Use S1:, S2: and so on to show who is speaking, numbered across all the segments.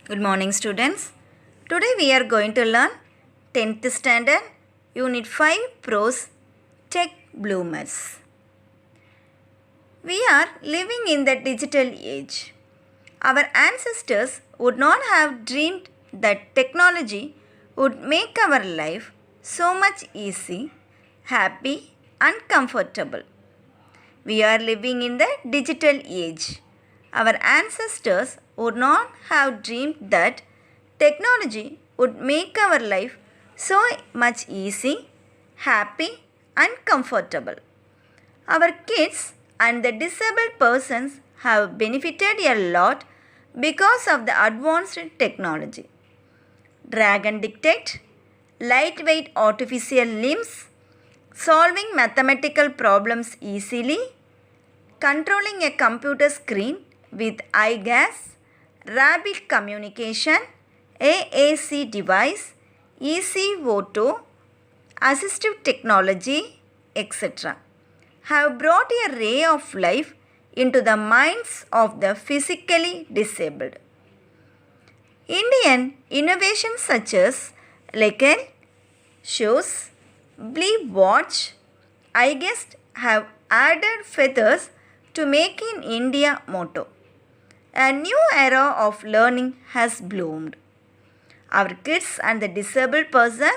S1: Good morning, students. Today we are going to learn 10th standard Unit 5 Prose Tech Bloomers. We are living in the digital age. Our ancestors would not have dreamed that technology would make our life so much easy, happy and comfortable. We are living in the digital age. Our ancestors would not have dreamed that technology would make our life so much easy, happy and comfortable. Our kids and the disabled persons have benefited a lot because of the advanced technology. Drag and dictate, lightweight artificial limbs, solving mathematical problems easily, controlling a computer screen with eye gas, rapid communication, AAC device, easy photo, assistive technology, etc. have brought a ray of life into the minds of the physically disabled. Indian innovations such as Lekel, shoes, Bleep watch, I guess have added feathers to Make in India motto. A new era of learning has bloomed. Our kids and the disabled person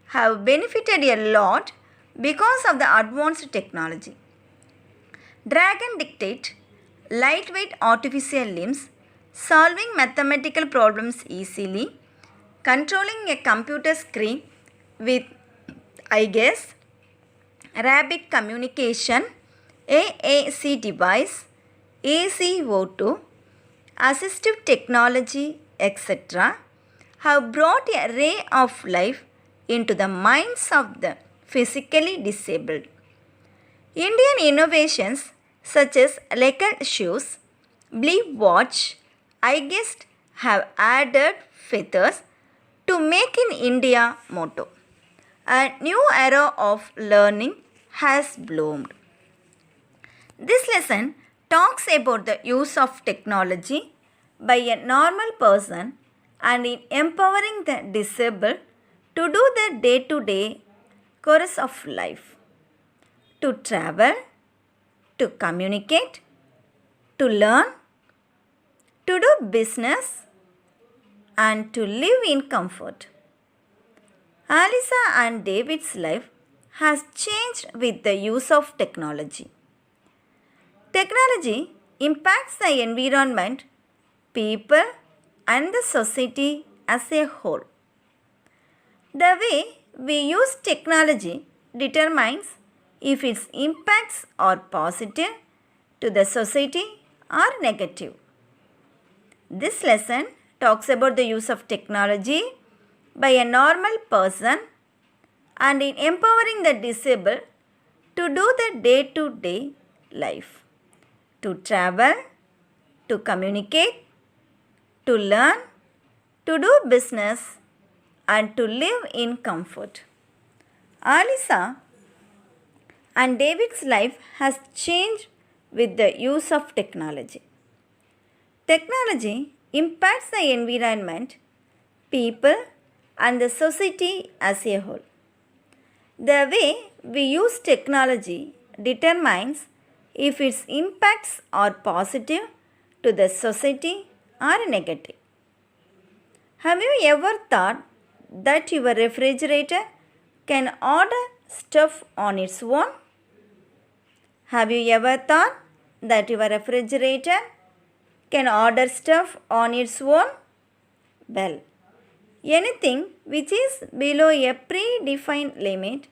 S1: have benefited a lot because of the advanced technology. Drag and dictate, lightweight artificial limbs, solving mathematical problems easily, controlling a computer screen with I guess, rapid communication, AAC device, AC O2, assistive technology, etc. have brought a ray of life into the minds of the physically disabled. Indian innovations such as Lekel shoes, Bleep watch, I guess have added feathers to Make in India motto. A new era of learning has bloomed. This lesson talks about the use of technology by a normal person and in empowering the disabled to do their day-to-day course of life, to travel, to communicate, to learn, to do business and to live in comfort. Alisa and David's life has changed with the use of technology. Technology impacts the environment, people, and the society as a whole. The way we use technology determines if its impacts are positive to the society or negative. This lesson talks about the use of technology by a normal person and in empowering the disabled to do the day-to-day life, to travel, to communicate, to learn, to do business and to live in comfort. Alisa and David's life has changed with the use of technology. Technology impacts the environment, people, and the society as a whole. The way we use technology determines if its impacts are positive to the society or negative. Have you ever thought that your refrigerator can order stuff on its own? Have you ever thought that your refrigerator can order stuff on its own? Well, anything which is below a predefined limit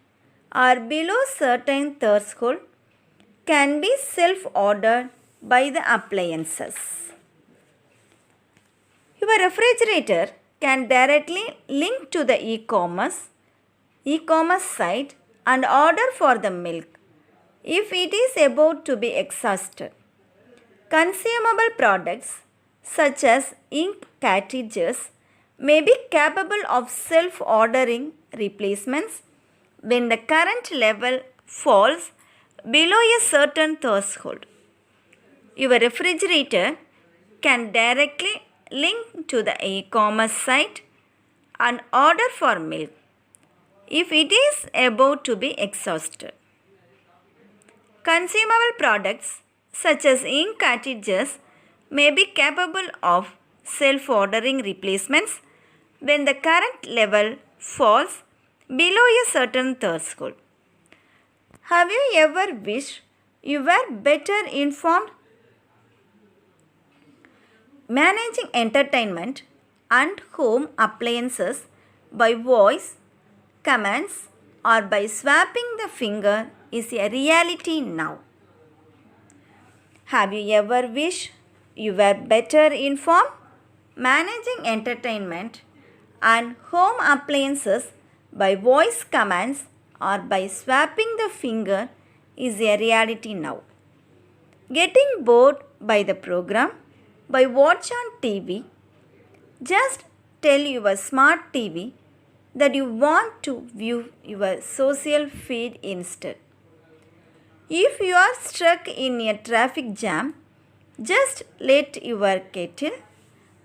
S1: or below certain threshold can be self-ordered by the appliances. Your refrigerator can directly link to the e-commerce site and order for the milk if it is about to be exhausted. Consumable products such as ink cartridges may be capable of self-ordering replacements when the current level falls below a certain threshold. Your refrigerator can directly link to the e-commerce site and order for milk if it is about to be exhausted. Consumable products such as ink cartridges may be capable of self-ordering replacements when the current level falls below a certain threshold. Have you ever wished you were better informed? Managing entertainment and home appliances by voice, commands, or by swapping the finger is a reality now. Have you ever wished you were better informed? Managing entertainment and home appliances by voice commands or by swapping the finger is a reality now. Getting bored by the program by watch on TV, just tell your smart TV that you want to view your social feed instead. If you are stuck in a traffic jam, just let your kettle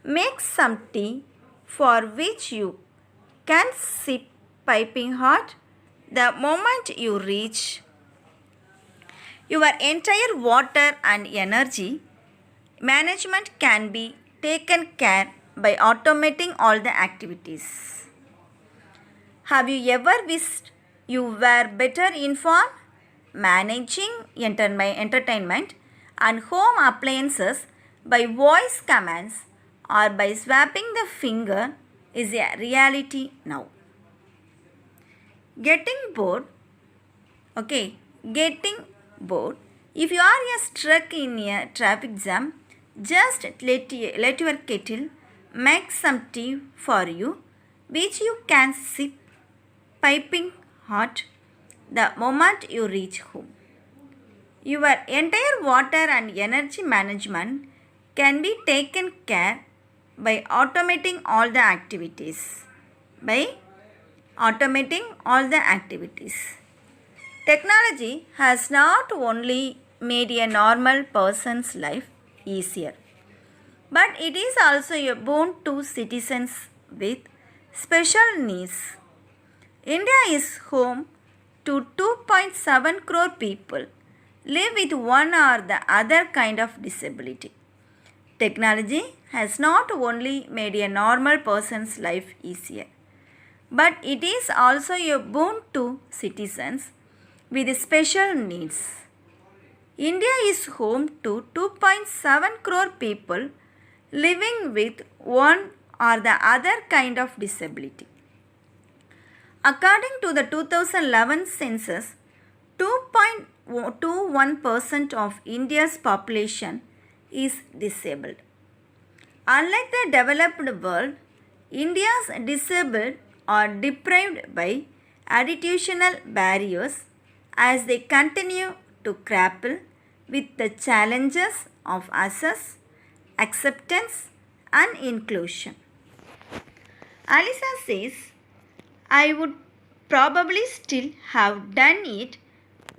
S1: make some tea for which you can sip piping hot the moment you reach. Your entire water and energy management can be taken care by automating all the activities. Have you ever wished you were better informed? Managing entertainment and home appliances by voice commands or by swapping the finger is a reality now. Getting bored. Getting bored. If you are stuck in a traffic jam, just let your kettle make some tea for you, which you can sip piping hot the moment you reach home. Your entire water and energy management can be taken care by automating all the activities. Technology has not only made a normal person's life easier, but it is also a boon to citizens with special needs. India is home to 2.7 crore people live with one or the other kind of disability. Technology has not only made a normal person's life easier, but it is also a boon to citizens with special needs. India is home to 2.7 crore people living with one or the other kind of disability. According to the 2011 census, 2.21% of India's population is disabled. Unlike the developed world, India's disabled are deprived by attitudinal barriers as they continue to grapple with the challenges of access, acceptance, and inclusion. Alisa says, I would probably still have done it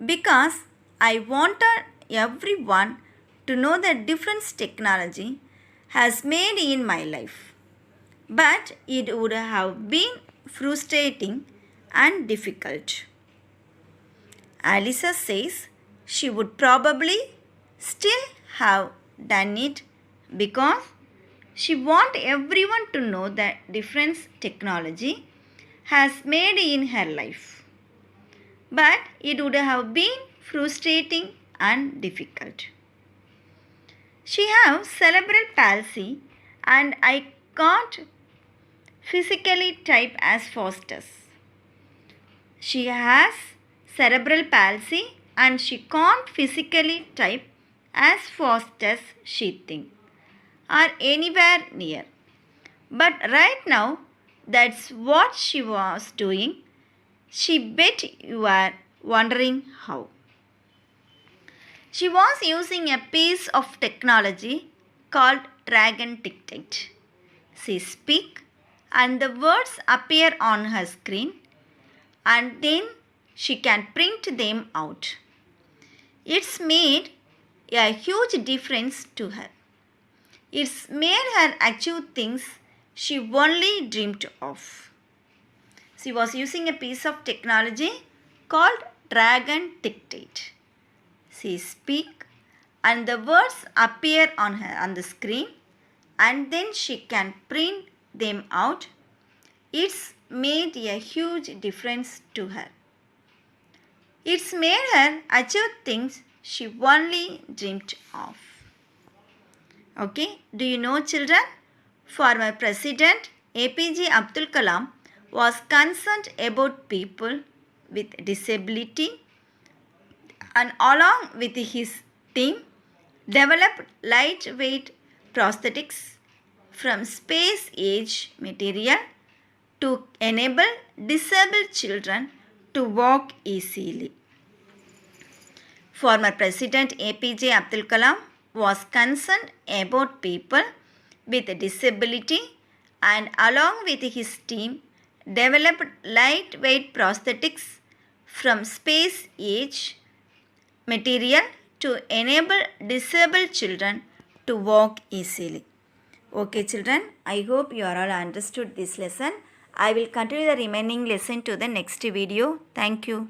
S1: because I wanted everyone to know the difference technology has made in my life. But it would have been frustrating and difficult. Alisa says she would probably still have done it because she wants everyone to know the difference technology has made in her life. But it would have been frustrating and difficult. She has cerebral palsy and I can't physically type as fast as. She has cerebral palsy and she can't physically type as fast as she thinks or anywhere near. But right now, that's what she was doing. She bet you are wondering how. She was using a piece of technology called Dragon Dictate. She speaks and the words appear on her screen and then she can print them out. It's made a huge difference to her. It's made her achieve things she only dreamed of. She was using a piece of technology called Dragon Dictate. She speaks and the words appear on the screen and then she can print them out. It's made a huge difference to her. It's made her achieve things she only dreamed of. Okay, do you know, children? Former President APJ Abdul Kalam was concerned about people with disability and along with his team developed lightweight prosthetics from space-age material to enable disabled children to walk easily. Former President APJ Abdul Kalam was concerned about people with disability and along with his team developed lightweight prosthetics from space-age material to enable disabled children to walk easily. Okay children, I hope you are all understood this lesson. I will continue the remaining lesson to the next video. Thank you.